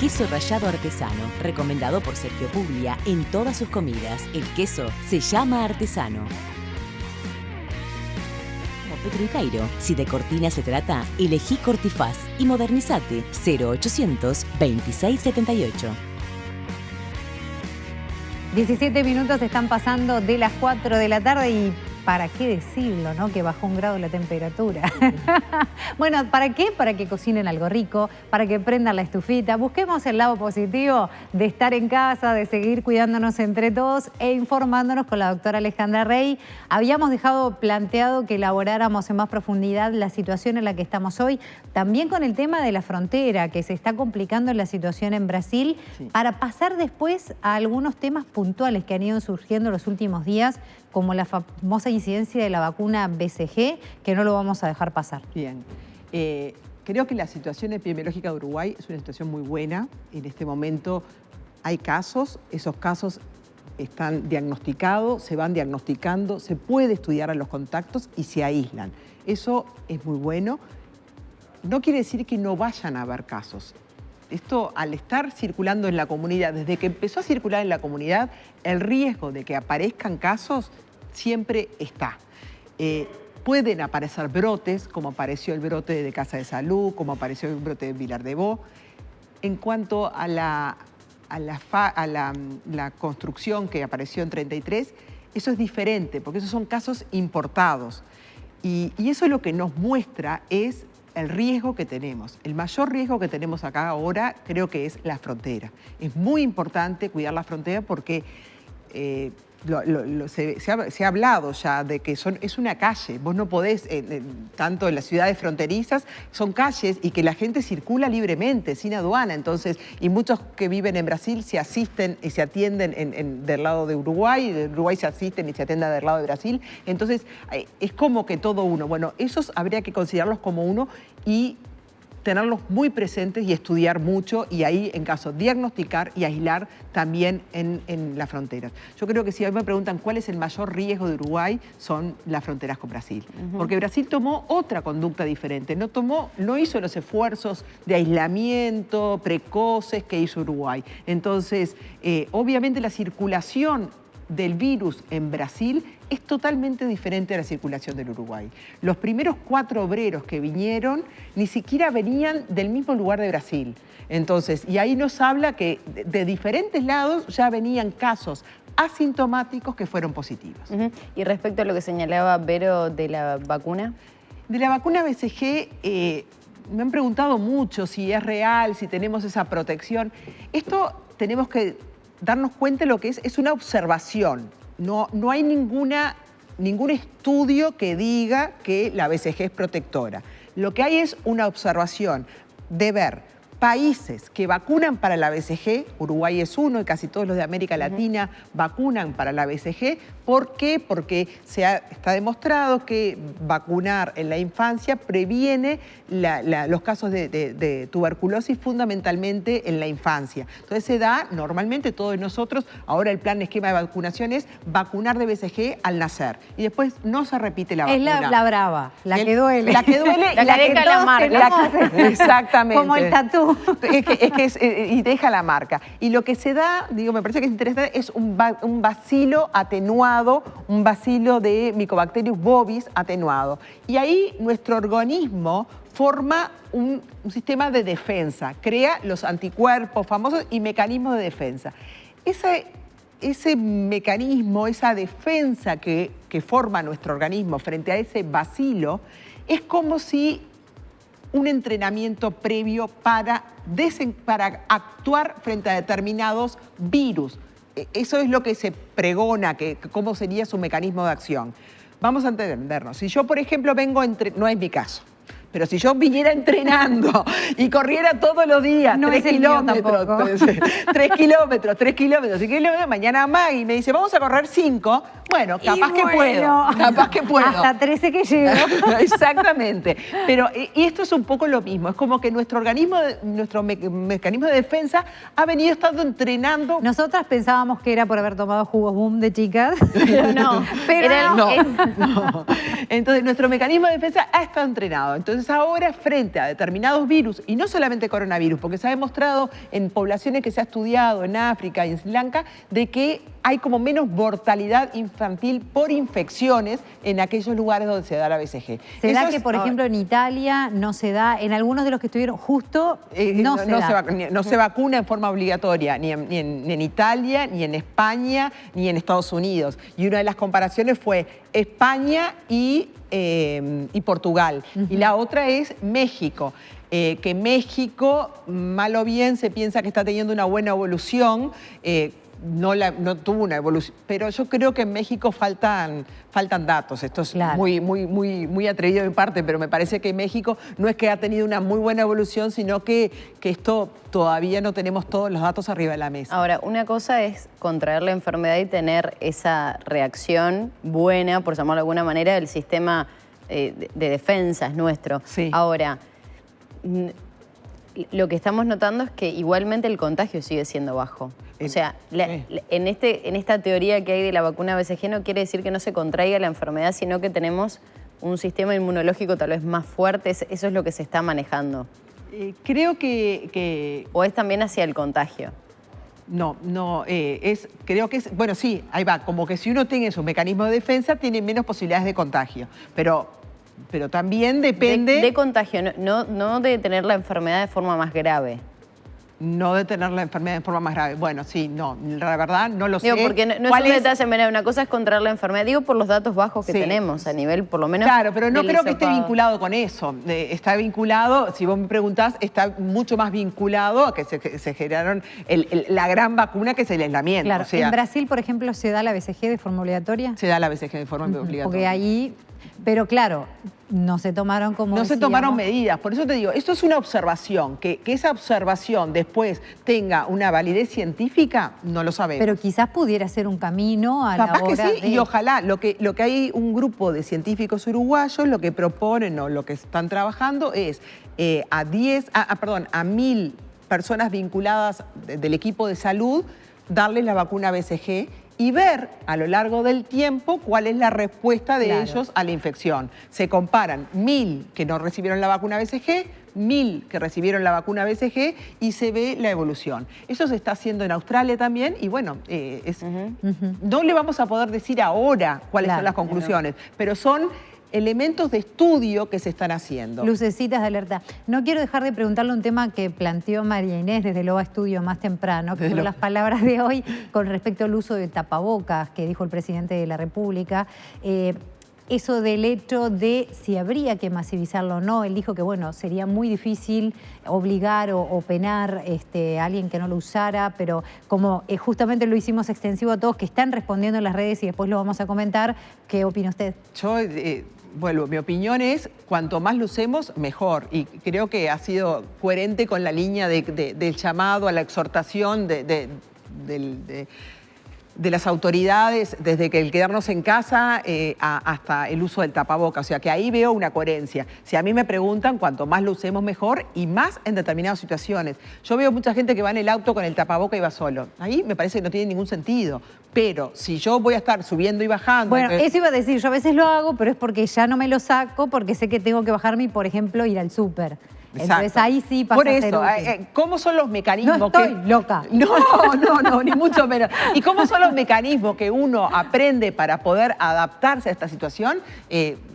queso rallado artesano, recomendado por Sergio Puglia en todas sus comidas. El queso se llama artesano. Petro y Cairo. Si de cortina se trata, elegí Cortifaz y modernizate. 0800 2678. 17 minutos están pasando de las 4 de la tarde y ¿para qué decirlo, no? Que bajó 1 grado la temperatura. Bueno, ¿para qué? Para que cocinen algo rico, para que prendan la estufita. Busquemos el lado positivo de estar en casa, de seguir cuidándonos entre todos e informándonos con la doctora Alejandra Rey. Habíamos dejado planteado que elaboráramos en más profundidad la situación en la que estamos hoy, también con el tema de la frontera, que se está complicando la situación en Brasil, sí, para pasar después a algunos temas puntuales que han ido surgiendo los últimos días, como la famosa incidencia de la vacuna BCG, que no lo vamos a dejar pasar. Bien. Creo que la situación epidemiológica de Uruguay es una situación muy buena. En este momento hay casos, esos casos están diagnosticados, se van diagnosticando, se puede estudiar a los contactos y se aíslan. Eso es muy bueno. No quiere decir que no vayan a haber casos. Esto, al estar circulando en la comunidad, desde que empezó a circular en la comunidad, el riesgo de que aparezcan casos siempre está. Pueden aparecer brotes, como apareció el brote de Casa de Salud, como apareció el brote de Vilar de Bo. En cuanto a la construcción que apareció en 33, eso es diferente, porque esos son casos importados. Y eso lo que nos muestra es el riesgo que tenemos. El mayor riesgo que tenemos acá ahora creo que es la frontera. Es muy importante cuidar la frontera porque se ha hablado ya de que es una calle. Vos no podés, tanto en las ciudades fronterizas, son calles y que la gente circula libremente, sin aduana. Entonces, y muchos que viven en Brasil se asisten y se atienden del lado de Uruguay, y de Uruguay se asisten y se atienden del lado de Brasil. Entonces, es como que todo uno. Bueno, esos habría que considerarlos como uno y tenerlos muy presentes y estudiar mucho y ahí, en caso, diagnosticar y aislar también en las fronteras. Yo creo que si hoy me preguntan cuál es el mayor riesgo de Uruguay, son las fronteras con Brasil. Porque Brasil tomó otra conducta diferente, no hizo los esfuerzos de aislamiento precoces que hizo Uruguay. Entonces, obviamente la circulación del virus en Brasil es totalmente diferente a la circulación del Uruguay. Los primeros 4 obreros que vinieron ni siquiera venían del mismo lugar de Brasil. Entonces, y ahí nos habla que de diferentes lados ya venían casos asintomáticos que fueron positivos. Y respecto a lo que señalaba Vero de la vacuna. De la vacuna BCG, me han preguntado mucho si es real, si tenemos esa protección. Esto tenemos que darnos cuenta de lo que es una observación. No hay ningún estudio que diga que la BCG es protectora. Lo que hay es una observación de ver países que vacunan para la BCG, Uruguay es uno y casi todos los de América Latina vacunan para la BCG. ¿Por qué? Porque está demostrado que vacunar en la infancia previene los casos de tuberculosis fundamentalmente en la infancia. Entonces se da normalmente todos nosotros, ahora el plan esquema de vacunación es vacunar de BCG al nacer y después no se repite la vacuna. Es la brava, la que duele. La que duele la que deja la marca. Exactamente. Como el tatú. Y deja la marca. Y lo que se da, digo, me parece que es interesante, es un bacilo atenuado, un bacilo de Mycobacterium bovis atenuado. Y ahí nuestro organismo forma un sistema de defensa, crea los anticuerpos famosos y mecanismos de defensa. Ese mecanismo, esa defensa que forma nuestro organismo frente a ese bacilo, es como si un entrenamiento previo para actuar frente a determinados virus. Eso es lo que se pregona, cómo sería su mecanismo de acción. Vamos a entendernos. Si yo, por ejemplo, no es mi caso, pero si yo viniera entrenando y corriera todos los días, no 3 kilómetros, mañana Maggie me dice, vamos a correr 5, bueno, capaz que puedo. Hasta 13 que llego. Exactamente. Pero y esto es un poco lo mismo, es como que nuestro mecanismo de defensa ha venido estando entrenando. Nosotras pensábamos que era por haber tomado jugos boom de chicas, pero no. No. Entonces, nuestro mecanismo de defensa ha estado entrenado. Entonces, Entonces ahora, frente a determinados virus, y no solamente coronavirus, porque se ha demostrado en poblaciones que se ha estudiado en África y en Sri Lanka, de que hay como menos mortalidad infantil por infecciones en aquellos lugares donde se da la BCG. Se da que, por ejemplo, en Italia no se da, en algunos de los que estuvieron justo, no se vacuna en forma obligatoria, ni en Italia, ni en España, ni en Estados Unidos. Y una de las comparaciones fue España y Portugal. Y la otra es México. Que México, mal o bien, se piensa que está teniendo una buena evolución, no tuvo una evolución, pero yo creo que en México faltan datos. Esto es muy atrevido de mi parte, pero me parece que México no es que ha tenido una muy buena evolución, sino que esto todavía no tenemos todos los datos arriba de la mesa. Ahora, una cosa es contraer la enfermedad y tener esa reacción buena, por llamarlo de alguna manera, del sistema de defensa es nuestro. Sí. Ahora, lo que estamos notando es que igualmente el contagio sigue siendo bajo. O sea, en esta teoría que hay de la vacuna BCG no quiere decir que no se contraiga la enfermedad, sino que tenemos un sistema inmunológico tal vez más fuerte. Eso es lo que se está manejando. Creo que... ¿O es también hacia el contagio? No, creo que es... Bueno, sí, ahí va. Como que si uno tiene esos mecanismos de defensa, tiene menos posibilidades de contagio. Pero también depende... De contagio, no de tener la enfermedad de forma más grave. No de tener la enfermedad de forma más grave. Bueno, sí, no, la verdad no lo sé. Porque no es un detalle menor. Una cosa es contraer la enfermedad, digo por los datos bajos que tenemos a nivel, por lo menos... Claro, pero no creo que esté vinculado con eso. Está vinculado, si vos me preguntás, está mucho más vinculado a que se generaron la gran vacuna que es el aislamiento. Claro, o sea, en Brasil, por ejemplo, ¿se da la BCG de forma obligatoria? Se da la BCG de forma obligatoria. Porque ahí... Pero claro, no se tomaron como No se tomaron medidas, por eso te digo, esto es una observación, que esa observación después tenga una validez científica, no lo sabemos. Pero quizás pudiera ser un camino a Capaz la hora que sí, y ojalá, lo que hay un grupo de científicos uruguayos, lo que proponen o lo que están trabajando es a 1000 personas vinculadas del equipo de salud, darles la vacuna BCG y ver a lo largo del tiempo cuál es la respuesta de ellos a la infección. Se comparan 1000 que no recibieron la vacuna BCG, 1000 que recibieron la vacuna BCG y se ve la evolución. Eso se está haciendo en Australia también y bueno, no le vamos a poder decir ahora cuáles son las conclusiones, pero son elementos de estudio que se están haciendo. Lucecitas de alerta. No quiero dejar de preguntarle un tema que planteó María Inés desde Loa Estudio más temprano, que fueron las palabras de hoy con respecto al uso de tapabocas que dijo el presidente de la República. Eso del hecho de si habría que masivizarlo o no. Él dijo que, bueno, sería muy difícil obligar o penar a alguien que no lo usara, pero como justamente lo hicimos extensivo a todos que están respondiendo en las redes y después lo vamos a comentar, ¿qué opina usted? Yo vuelvo, mi opinión es cuanto más lo usemos, mejor. Y creo que ha sido coherente con la línea del llamado a la exhortación de las autoridades, desde que el quedarnos en casa hasta el uso del tapaboca. O sea que ahí veo una coherencia. Si a mí me preguntan, cuanto más lo usemos mejor y más en determinadas situaciones. Yo veo mucha gente que va en el auto con el tapaboca y va solo. Ahí me parece que no tiene ningún sentido. Pero si yo voy a estar subiendo y bajando... Bueno, eso iba a decir, yo a veces lo hago, pero es porque ya no me lo saco, porque sé que tengo que bajarme y, por ejemplo, ir al súper. Entonces ahí sí pasa a ser útil. ¿Cómo son los mecanismos? No estoy loca. No, ni mucho menos. ¿Y cómo son los mecanismos que uno aprende para poder adaptarse a esta situación?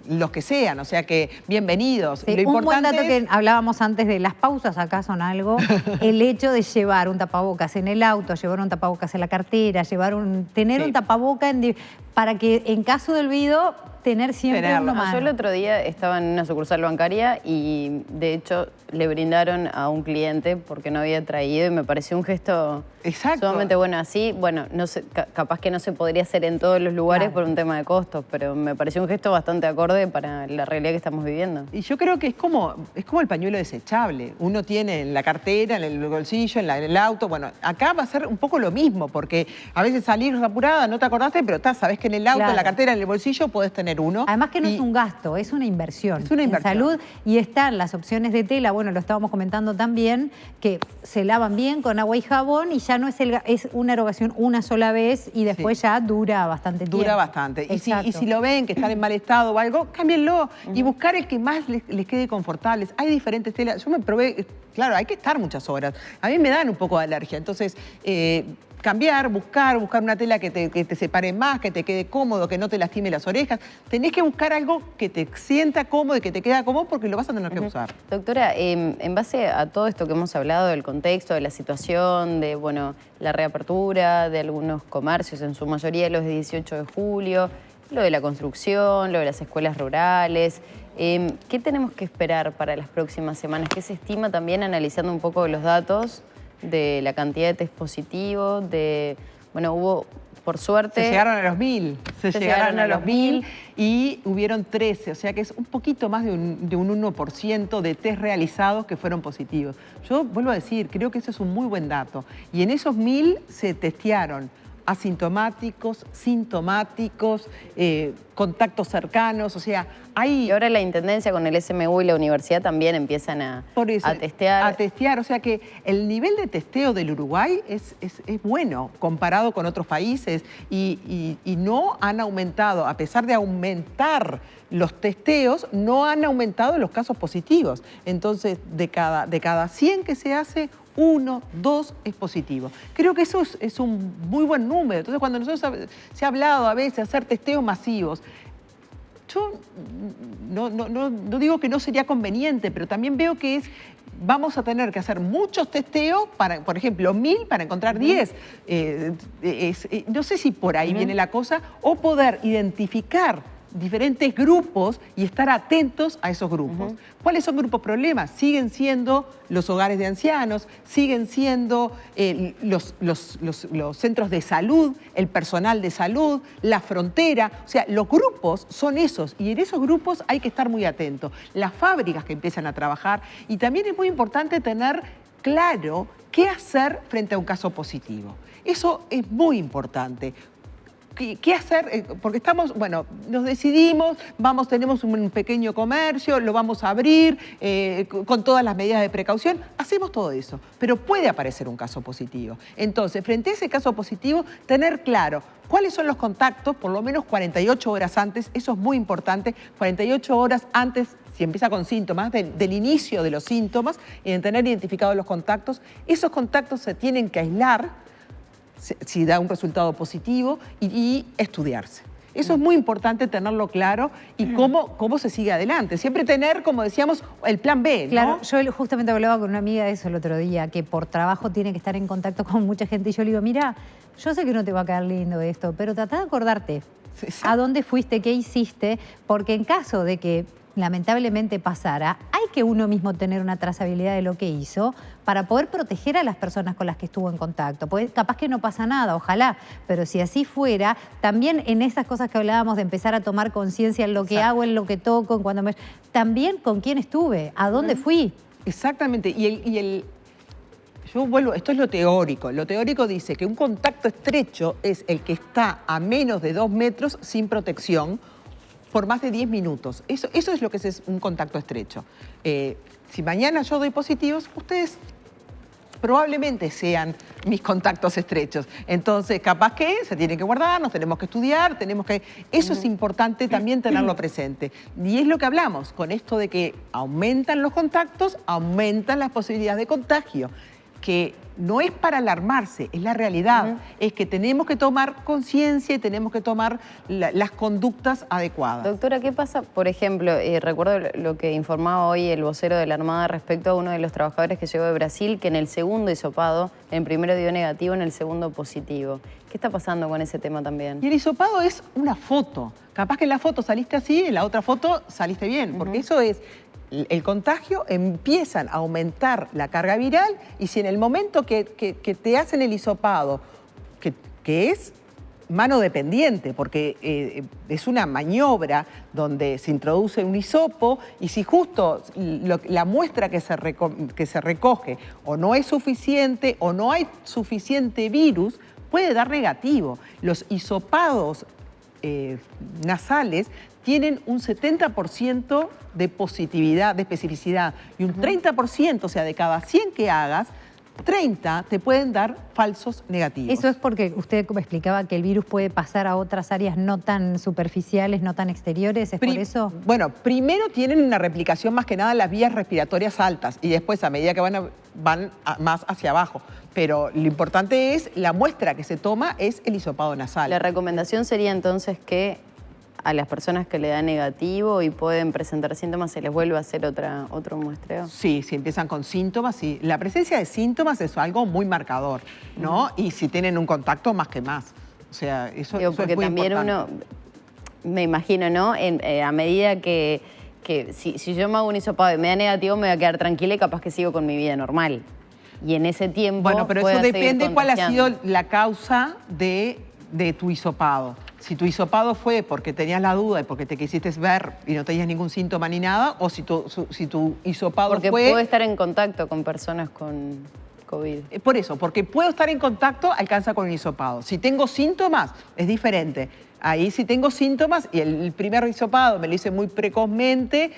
Los que sean, o sea que bienvenidos. Sí, un buen dato que hablábamos antes de las pausas, acá son algo, el hecho de llevar un tapabocas en el auto, llevar un tapabocas en la cartera, tener un tapaboca para que en caso de olvido tener siempre uno más. Yo el otro día estaba en una sucursal bancaria y de hecho le brindaron a un cliente porque no había traído y me pareció un gesto sumamente bueno. Así, bueno, no sé, capaz que no se podría hacer en todos los lugares por un tema de costos, pero me pareció un gesto bastante acorde para la realidad que estamos viviendo. Y yo creo que es como el pañuelo desechable. Uno tiene en la cartera, en el bolsillo, en el auto. Bueno, acá va a ser un poco lo mismo, porque a veces salís apurada, no te acordaste, pero sabés que que en el auto, en la cartera, en el bolsillo, podés tener uno. Además que no es un gasto, es una inversión. Es una inversión. En salud, y están las opciones de tela, bueno, lo estábamos comentando también, que se lavan bien con agua y jabón y ya no es una erogación una sola vez y después ya dura bastante tiempo. Dura bastante. Y si lo ven que están en mal estado o algo, cámbienlo y buscar el que más les quede confortable. Hay diferentes telas. Yo me probé, claro, hay que estar muchas horas. A mí me dan un poco de alergia, entonces cambiar, buscar una tela que te separe más, que te quede cómodo, que no te lastime las orejas. Tenés que buscar algo que te sienta cómodo y que te quede cómodo porque lo vas a tener que usar. Doctora, en base a todo esto que hemos hablado, del contexto, de la situación, de la reapertura de algunos comercios, en su mayoría los de 18 de julio, lo de la construcción, lo de las escuelas rurales, ¿qué tenemos que esperar para las próximas semanas? ¿Qué se estima también analizando un poco los datos de la cantidad de test positivos? Hubo, por suerte... Se llegaron a los 1000. Se llegaron a los 1000 y hubieron 13, o sea que es un poquito más de un 1% de test realizados que fueron positivos. Yo vuelvo a decir, creo que eso es un muy buen dato. Y en esos 1000 se testearon asintomáticos, sintomáticos, contactos cercanos, o sea, hay... Y ahora la Intendencia con el SMU y la universidad también empiezan a testear. A testear, o sea que el nivel de testeo del Uruguay es bueno comparado con otros países y no han aumentado, a pesar de aumentar los testeos, no han aumentado los casos positivos. Entonces, de cada 100 que se hace, 1, 2 es positivo. Creo que eso es un muy buen número. Entonces, cuando nosotros se ha hablado a veces de hacer testeos masivos, yo no digo que no sería conveniente, pero también veo que vamos a tener que hacer muchos testeos, por ejemplo, 1000 para encontrar 10. No sé si por ahí viene la cosa, o poder identificar diferentes grupos y estar atentos a esos grupos. ¿Cuáles son grupos problemas? Siguen siendo los hogares de ancianos, siguen siendo los centros de salud, el personal de salud, la frontera. O sea, los grupos son esos y en esos grupos hay que estar muy atentos. Las fábricas que empiezan a trabajar y también es muy importante tener claro qué hacer frente a un caso positivo. Eso es muy importante. ¿Qué hacer? Porque nos decidimos, tenemos un pequeño comercio, lo vamos a abrir con todas las medidas de precaución, hacemos todo eso, pero puede aparecer un caso positivo. Entonces, frente a ese caso positivo, tener claro cuáles son los contactos, por lo menos 48 horas antes, eso es muy importante, 48 horas antes, si empieza con síntomas, del inicio de los síntomas, y en tener identificados los contactos, esos contactos se tienen que aislar, si da un resultado positivo, y estudiarse. Eso es muy importante tenerlo claro y cómo se sigue adelante. Siempre tener, como decíamos, el plan B, ¿no? Claro, yo justamente hablaba con una amiga de eso el otro día, que por trabajo tiene que estar en contacto con mucha gente y yo le digo, mira, yo sé que no te va a quedar lindo esto, pero trata de acordarte a dónde fuiste, qué hiciste, porque en caso de que lamentablemente pasara, hay que uno mismo tener una trazabilidad de lo que hizo para poder proteger a las personas con las que estuvo en contacto. Porque capaz que no pasa nada, ojalá, pero si así fuera, también en esas cosas que hablábamos de empezar a tomar conciencia en lo que hago, en lo que toco, también con quién estuve, a dónde fui. Exactamente, yo vuelvo, esto es lo teórico. Lo teórico dice que un contacto estrecho es el que está a menos de 2 metros sin protección por más de 10 minutos. Eso es lo que es un contacto estrecho. Si mañana yo doy positivos, ustedes probablemente sean mis contactos estrechos. Entonces, capaz que se tienen que guardar, nos tenemos que estudiar, Eso es importante también tenerlo presente. Y es lo que hablamos, con esto de que aumentan los contactos, aumentan las posibilidades de contagio, que no es para alarmarse, es la realidad. Es que tenemos que tomar conciencia y tenemos que tomar las conductas adecuadas. Doctora, ¿qué pasa? Por ejemplo, recuerdo lo que informaba hoy el vocero de la Armada respecto a uno de los trabajadores que llegó de Brasil, que en el segundo hisopado, en primero dio negativo, en el segundo positivo. ¿Qué está pasando con ese tema también? Y el hisopado es una foto. Capaz que en la foto saliste así, en la otra foto saliste bien, porque eso es... El contagio, empiezan a aumentar la carga viral y si en el momento que te hacen el hisopado, que es mano dependiente, porque es una maniobra donde se introduce un hisopo y si justo la muestra que se recoge o no es suficiente o no hay suficiente virus, puede dar negativo. Los hisopados nasales tienen un 70% de positividad, de especificidad, y un 30%, o sea, de cada 100 que hagas, 30 te pueden dar falsos negativos. Eso es porque usted explicaba que el virus puede pasar a otras áreas no tan superficiales, no tan exteriores, ¿es por eso? Bueno, primero tienen una replicación más que nada en las vías respiratorias altas y después a medida que van más hacia abajo. Pero lo importante es, la muestra que se toma es el hisopado nasal. La recomendación sería entonces que a las personas que le da negativo y pueden presentar síntomas, ¿se les vuelve a hacer otro muestreo? Sí, si empiezan con síntomas, sí. La presencia de síntomas es algo muy marcador, ¿no? Y si tienen un contacto, más que más. O sea, eso es muy importante. Porque también uno, me imagino, ¿no? A medida que si yo me hago un hisopado y me da negativo, me voy a quedar tranquila y capaz que sigo con mi vida normal. Y en ese tiempo bueno, pero eso depende cuál ha sido la causa de tu hisopado. Si tu hisopado fue porque tenías la duda y porque te quisiste ver y no tenías ningún síntoma ni nada, o si tu hisopado porque fue... Porque puedo estar en contacto con personas con COVID. Por eso, porque puedo estar en contacto, alcanza con el hisopado. Si tengo síntomas, es diferente. Ahí si tengo síntomas y el primer hisopado me lo hice muy precozmente,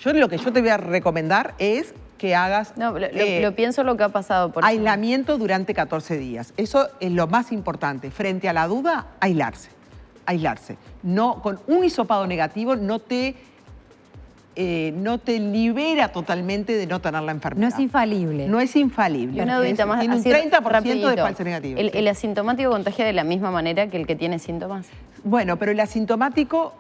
lo que yo te voy a recomendar es que hagas... No, lo pienso lo que ha pasado. Por aislamiento durante 14 días. Eso es lo más importante. Frente a la duda, aislarse. No, con un hisopado negativo no te libera totalmente de no tener la enfermedad. No es infalible. No es infalible. Una dudita más, tiene un 30% de falso negativo. ¿El asintomático contagia de la misma manera que el que tiene síntomas? Bueno, pero el asintomático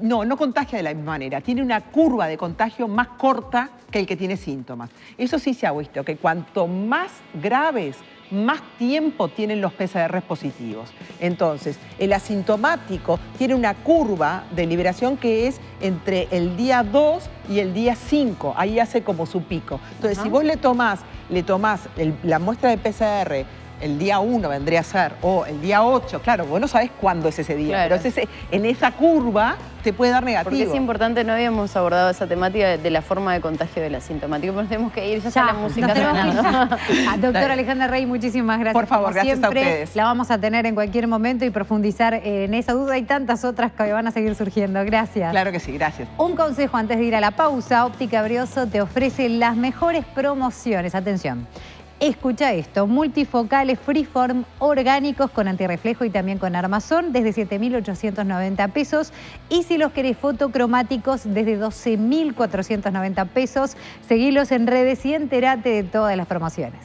no contagia de la misma manera. Tiene una curva de contagio más corta que el que tiene síntomas. Eso sí se ha visto, que cuanto más graves, más tiempo tienen los PCR positivos. Entonces, el asintomático tiene una curva de liberación que es entre el día 2 y el día 5. Ahí hace como su pico. Entonces, si vos le tomás la muestra de PCR el día 1 vendría a ser, o el día 8, claro, vos no sabés cuándo es ese día, claro. Pero en esa curva te puede dar negativo. Porque es importante, no habíamos abordado esa temática de la forma de contagio del asintomático, pero nos tenemos que ir, ya está la música sonando. Doctora Alejandra Rey, muchísimas gracias. Por favor, como gracias siempre, a ustedes. La vamos a tener en cualquier momento y profundizar en esa duda y tantas otras que van a seguir surgiendo. Gracias. Claro que sí, gracias. Un consejo antes de ir a la pausa, Óptica Brioso te ofrece las mejores promociones. Atención. Escucha esto, multifocales freeform orgánicos con antirreflejo y también con armazón desde 7.890 pesos y si los querés fotocromáticos desde 12.490 pesos. Seguilos en redes y entérate de todas las promociones.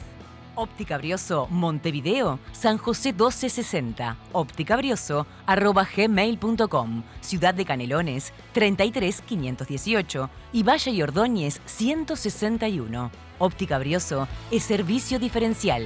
Óptica Brioso, Montevideo, San José 1260. ópticabrioso@gmail.com. Ciudad de Canelones, 33518. Y Valle y Ordóñez, 161. Óptica Brioso es servicio diferencial.